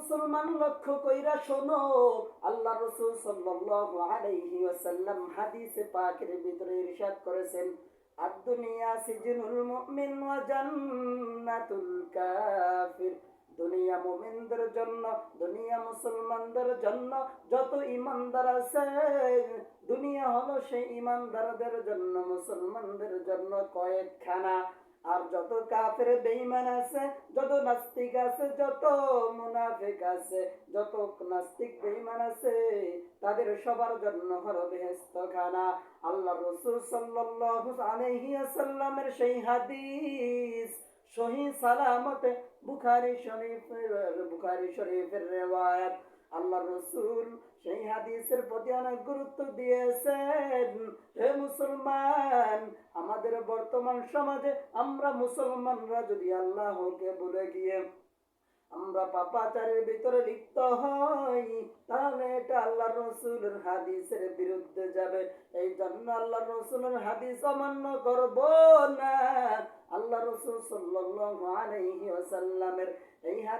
মুসলমান লক্ষ্য কইরা শোনো, আল্লাহ রাসূল সাল্লাল্লাহু আলাইহি ওয়াসাল্লাম হাদিসে পাকের ভিতরে ইরশাদ করেছেন, আদ-দুনিয়া সিজনুল মুমিন ওয়া জান্নাতুল কাফির। দুনিয়া মুমিনদের জন্য, দুনিয়া মুসলমানদের জন্য, যত ঈমানদার আছে, দুনিয়া হলো সেই ঈমানদারদের জন্য, মুসলমানদের জন্য কয়েকখানা। আর যত কাফের বেঈমান আছে, যত নাস্তিক আছে, যত মুনাফিক আছে, যত নাস্তিক বেঈমান আছে, তাদের সবার জন্য হলো বেহেশতখানা। আল্লাহ রাসূল সাল্লাল্লাহু আলাইহি ওয়াসাল্লামের সেই হাদিস সহিহ সালামতে বুখারী শরীফের রিওয়ায়াত। আল্লাহ রাসূল সেই হাদিসের প্রতি অনেক গুরুত্ব দিয়েছেন। হে মুসলমান, আমাদের বর্তমান সমাজে আমরা মুসলমানরা যদি আল্লাহকে ভুলে গিয়ে আমরা পাপাচারের ভিতরে লিপ্ত হই, তাহলে এটা আল্লাহ রসুলের হাদিসের বিরুদ্ধে যাবে। এই জন্য আল্লাহ রসুলের হাদিস অমান্য করব না। আল্লাহ রসুল সাল্লাল্লাহু আলাইহি ওয়াসাল্লামের এই